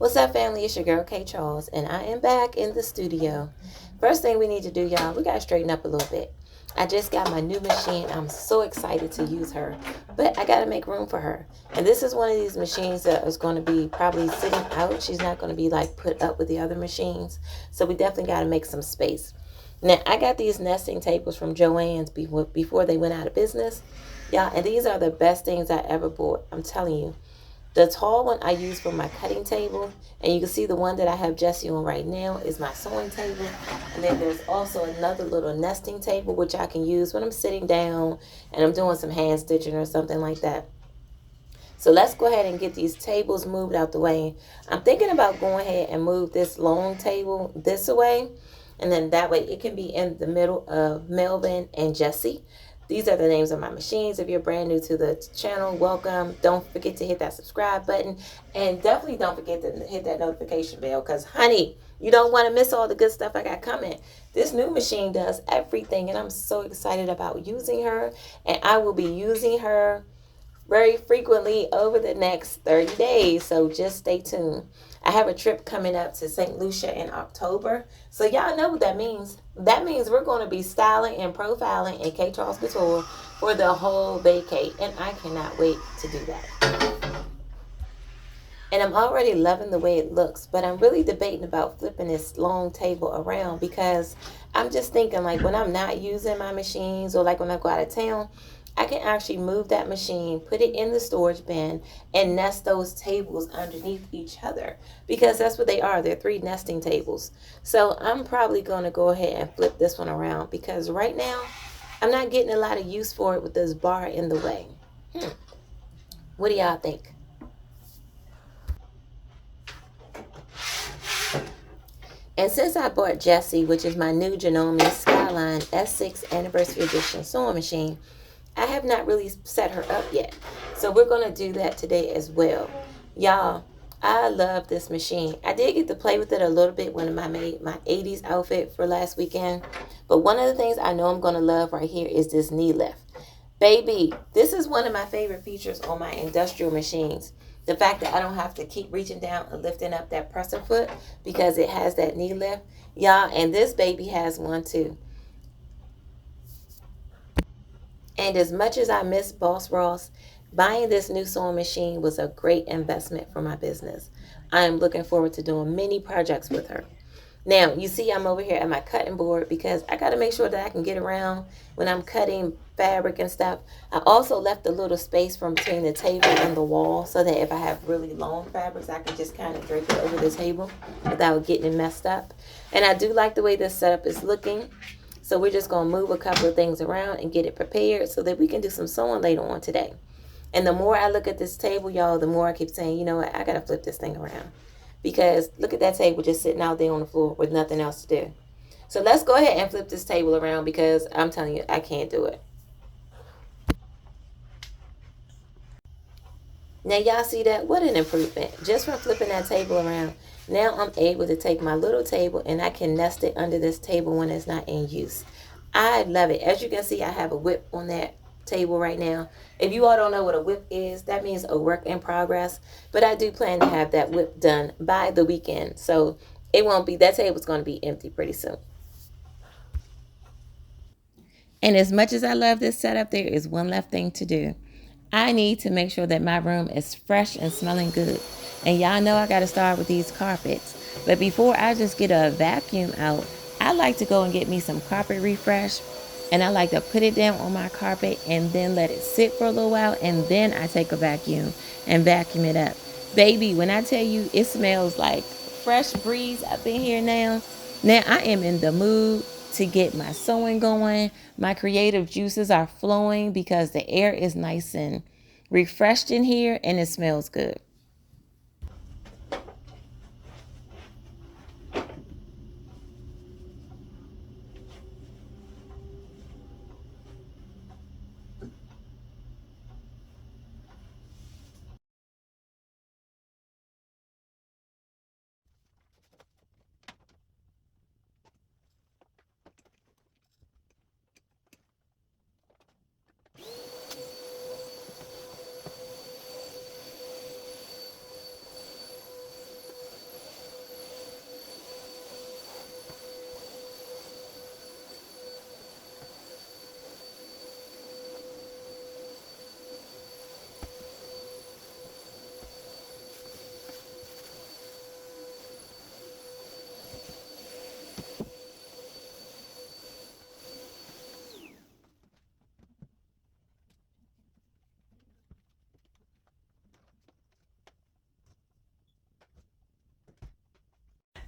What's up, family? It's your girl, KCharles, and I am back in the studio. First thing we need to do, y'all, we got to straighten up a little bit. I just got my new machine. I'm so excited to use her, but I got to make room for her. And this is one of these machines that is going to be probably sitting out. She's not going to be like put up with the other machines. So we definitely got to make some space. Now, I got these nesting tables from Joann's before they went out of business. Y'all, and these are the best things I ever bought. I'm telling you. The tall one I use for my cutting table, and you can see the one that I have Jessie on right now is my sewing table. And then there's also another little nesting table which I can use when I'm sitting down and I'm doing some hand stitching or something like that. So let's go ahead and get these tables moved out the way. I'm thinking about going ahead and move this long table this way, and then that way it can be in the middle of Melvin and Jessie. These are the names of my machines. If you're brand new to the channel, welcome. Don't forget to hit that subscribe button, and definitely don't forget to hit that notification bell, because honey, you don't want to miss all the good stuff I got coming. This new machine does everything, and I'm so excited about using her, and I will be using her very frequently over the next 30 days. So just stay tuned. I have a trip coming up to St. Lucia in October. So y'all know what that means. That means we're going to be styling and profiling in KCharles Couture for the whole vacay. And I cannot wait to do that. And I'm already loving the way it looks, but I'm really debating about flipping this long table around, because I'm just thinking, like, when I'm not using my machines, or like when I go out of town, I can actually move that machine, put it in the storage bin, and nest those tables underneath each other, because that's what they are. They're 3 nesting tables. So I'm probably going to go ahead and flip this one around, because right now I'm not getting a lot of use for it with this bar in the way. What do y'all think? And since I bought Jessie, which is my new Janome Skyline S6 Anniversary Edition sewing machine, I have not really set her up yet. So we're going to do that today as well. Y'all, I love this machine. I did get to play with it a little bit when I made my 80s outfit for last weekend. But one of the things I know I'm going to love right here is this knee lift. Baby, this is one of my favorite features on my industrial machines. The fact that I don't have to keep reaching down and lifting up that presser foot, because it has that knee lift. Y'all, and this baby has one too. And as much as I miss Boss Ross, buying this new sewing machine was a great investment for my business. I am looking forward to doing many projects with her. Now, you see I'm over here at my cutting board, because I got to make sure that I can get around when I'm cutting fabric and stuff. I also left a little space from between the table and the wall, so that if I have really long fabrics, I can just kind of drape it over the table without getting it messed up. And I do like the way this setup is looking. So we're just going to move a couple of things around and get it prepared so that we can do some sewing later on today. And the more I look at this table, y'all, the more I keep saying, you know what, I got to flip this thing around. Because look at that table just sitting out there on the floor with nothing else to do. So let's go ahead and flip this table around, because I'm telling you, I can't do it. Now y'all see that? What an improvement. Just from flipping that table around. Now I'm able to take my little table and I can nest it under this table when it's not in use. I love it. As you can see, I have a whip on that table right now. If you all don't know what a whip is, that means a work in progress. But I do plan to have that whip done by the weekend. So it won't be, that table's going to be empty pretty soon. And as much as I love this setup, there is one left thing to do. I need to make sure that my room is fresh and smelling good. And y'all know I got to start with these carpets. But before I just get a vacuum out, I like to go and get me some carpet refresh. And I like to put it down on my carpet and then let it sit for a little while. And then I take a vacuum and vacuum it up. Baby, when I tell you it smells like fresh breeze up in here now, now I am in the mood to get my sewing going. My creative juices are flowing because the air is nice and refreshed in here and it smells good.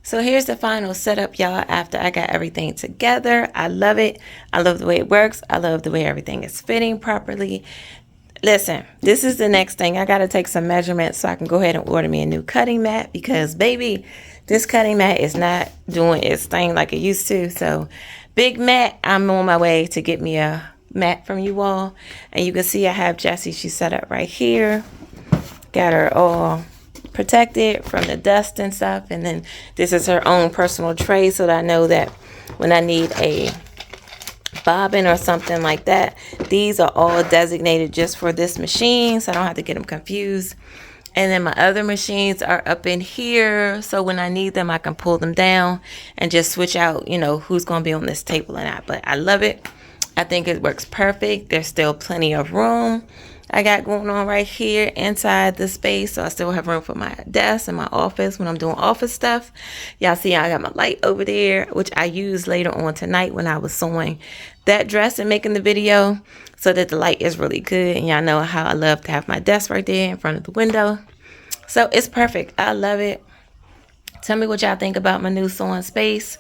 So here's the final setup, y'all, after I got everything together. I love it. I love the way it works. I love the way everything is fitting properly. Listen, this is the next thing. I got to take some measurements so I can go ahead and order me a new cutting mat, because, baby, this cutting mat is not doing its thing like it used to. So, big mat, I'm on my way to get me a mat from you all. And you can see I have Jessie. She's set up right here. Got her all protected from the dust and stuff. And then this is her own personal tray, so that I know that when I need a bobbin or something like that, these are all designated just for this machine, so I don't have to get them confused. And then my other machines are up in here, so when I need them I can pull them down and just switch out, you know, who's going to be on this table or not. But I love it. I think it works perfect. There's still plenty of room I got going on right here inside the space, so I still have room for my desk and my office when I'm doing office stuff. Y'all see I got my light over there, which I used later on tonight when I was sewing that dress and making the video, so that the light is really good. And y'all know how I love to have my desk right there in front of the window. So it's perfect. I love it. Tell me what y'all think about my new sewing space.